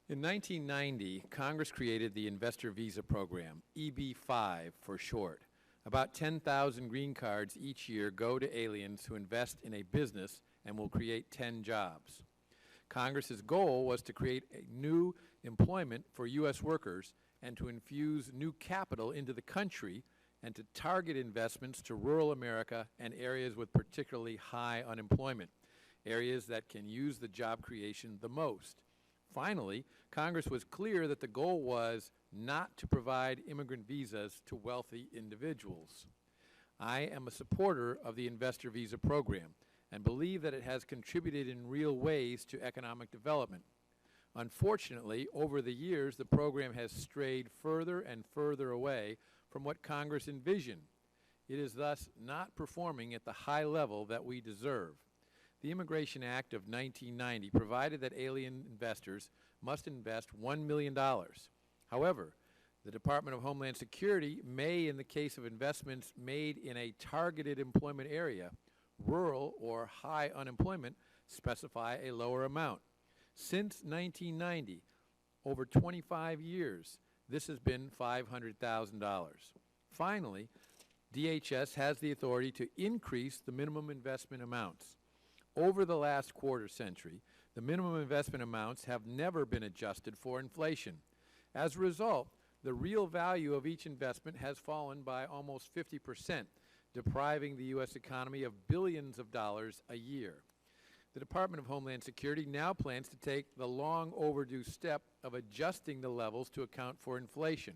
In 1990, Congress created the Investor Visa Program, EB-5 for short. About 10,000 green cards each year go to aliens who invest in a business and will create 10 jobs. Congress's goal was to create a new employment for U.S. workers and to infuse new capital into the country and to target investments to rural America and areas with particularly high unemployment, areas that can use the job creation the most. Finally, Congress was clear that the goal was not to provide immigrant visas to wealthy individuals. I am a supporter of the Investor Visa Program and believe that it has contributed in real ways to economic development. Unfortunately, over the years, the program has strayed further and further away from what Congress envisioned. It is thus not performing at the high level that we deserve. The Immigration Act of 1990 provided that alien investors must invest $1 million. However, the Department of Homeland Security may, in the case of investments made in a targeted employment area, rural or high unemployment, specify a lower amount. Since 1990, over 25 years, this has been $500,000. Finally, DHS has the authority to increase the minimum investment amounts. Over the last quarter century, the minimum investment amounts have never been adjusted for inflation. As a result, the real value of each investment has fallen by almost 50%, depriving the U.S. economy of billions of dollars a year. The Department of Homeland Security now plans to take the long overdue step of adjusting the levels to account for inflation.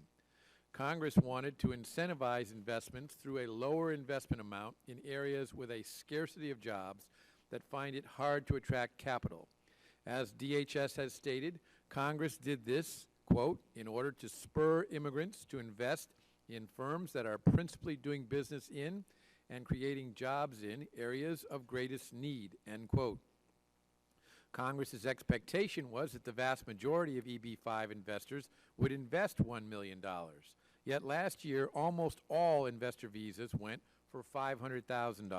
Congress wanted to incentivize investments through a lower investment amount in areas with a scarcity of jobs that find it hard to attract capital. As DHS has stated, Congress did this, quote, in order to spur immigrants to invest in firms that are principally doing business in and creating jobs in areas of greatest need, end quote. Congress's expectation was that the vast majority of EB-5 investors would invest $1 million. Yet last year, almost all investor visas went for $500,000.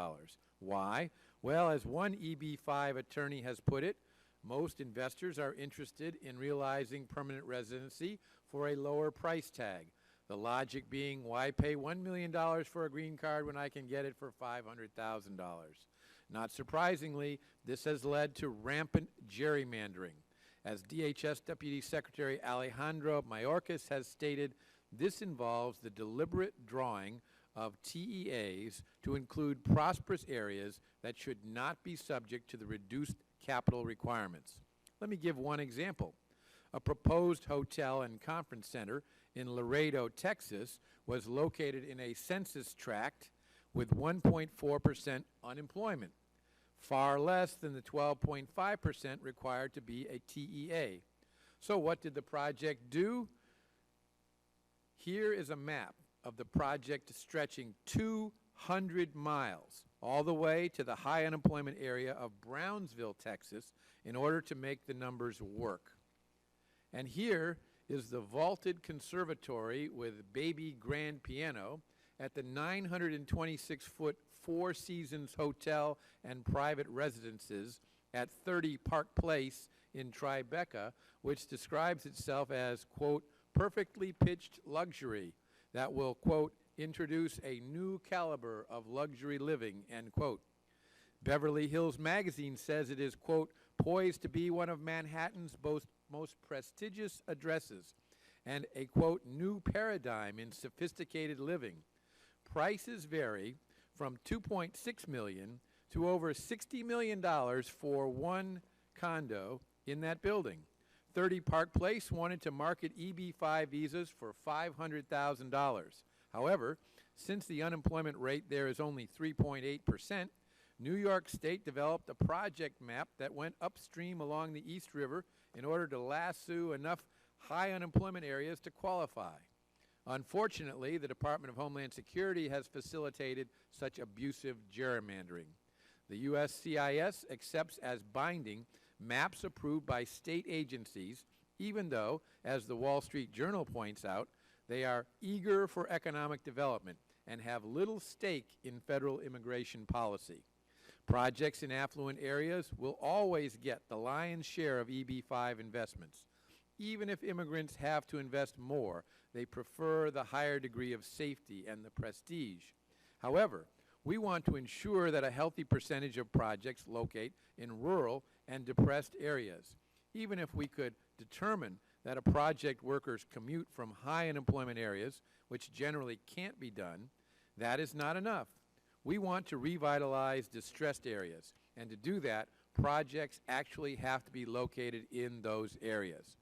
Why? Well, as one EB-5 attorney has put it, most investors are interested in realizing permanent residency for a lower price tag. The logic being, why pay $1 million for a green card when I can get it for $500,000? Not surprisingly, this has led to rampant gerrymandering. As DHS Deputy Secretary Alejandro Mayorkas has stated, this involves the deliberate drawing of TEAs to include prosperous areas that should not be subject to the reduced capital requirements. Let me give one example. A proposed hotel and conference center in Laredo, Texas, was located in a census tract with 1.4% unemployment, far less than the 12.5% required to be a TEA. So what did the project do? Here is a map of the project stretching 200 miles all the way to the high unemployment area of Brownsville, Texas, in order to make the numbers work. And here is the vaulted conservatory with baby grand piano at the 926-foot Four Seasons Hotel and private residences at 30 Park Place in Tribeca, which describes itself as, quote, perfectly pitched luxury that will, quote, introduce a new caliber of luxury living, end quote. Beverly Hills Magazine says it is, quote, poised to be one of Manhattan's most prestigious addresses and a, quote, new paradigm in sophisticated living. Prices vary from $2.6 million to over $60 million for one condo in that building. 30 Park Place wanted to market EB-5 visas for $500,000. However, since the unemployment rate there is only 3.8%, New York State developed a project map that went upstream along the East River in order to lasso enough high unemployment areas to qualify. Unfortunately, the Department of Homeland Security has facilitated such abusive gerrymandering. The USCIS accepts as binding maps approved by state agencies, even though, as the Wall Street Journal points out, they are eager for economic development and have little stake in federal immigration policy. Projects in affluent areas will always get the lion's share of EB-5 investments. Even if immigrants have to invest more, they prefer the higher degree of safety and the prestige. However, we want to ensure that a healthy percentage of projects locate in rural and depressed areas. Even if we could determine that a project worker's commute from high unemployment areas, which generally can't be done, that is not enough. We want to revitalize distressed areas, and to do that, projects actually have to be located in those areas.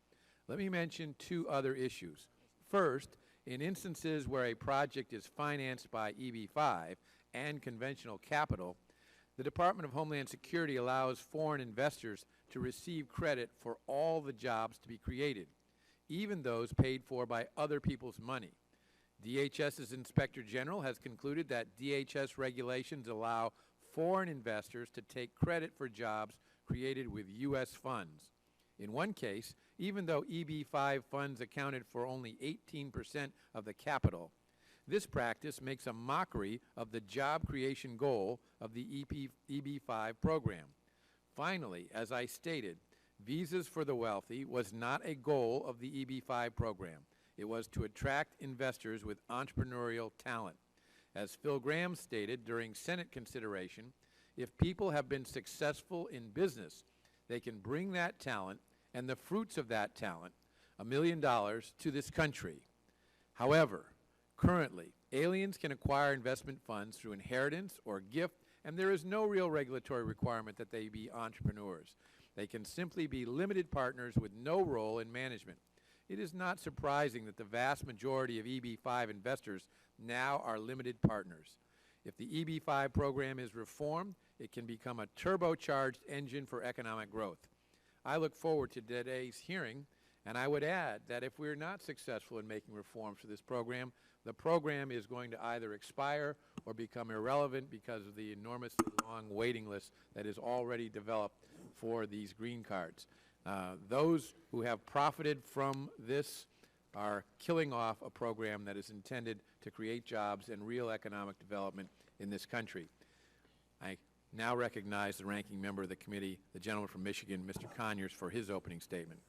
Let me mention two other issues. First, in instances where a project is financed by EB-5 and conventional capital, the Department of Homeland Security allows foreign investors to receive credit for all the jobs to be created, even those paid for by other people's money. DHS's Inspector General has concluded that DHS regulations allow foreign investors to take credit for jobs created with U.S. funds. In one case, even though EB-5 funds accounted for only 18% of the capital, this practice makes a mockery of the job creation goal of the EB-5 program. Finally, as I stated, visas for the wealthy was not a goal of the EB-5 program. It was to attract investors with entrepreneurial talent. As Phil Graham stated during Senate consideration, if people have been successful in business, they can bring that talent and the fruits of that talent, $1 million, to this country. However, currently, aliens can acquire investment funds through inheritance or gift, and there is no real regulatory requirement that they be entrepreneurs. They can simply be limited partners with no role in management. It is not surprising that the vast majority of EB-5 investors now are limited partners. If the EB-5 program is reformed, it can become a turbocharged engine for economic growth. I look forward to today's hearing, and I would add that if we're not successful in making reforms for this program, the program is going to either expire or become irrelevant because of the enormously long waiting list that is already developed for these green cards. Those who have profited from this are killing off a program that is intended to create jobs and real economic development in this country. I now recognize the ranking member of the committee, the gentleman from Michigan, Mr. Conyers, for his opening statement.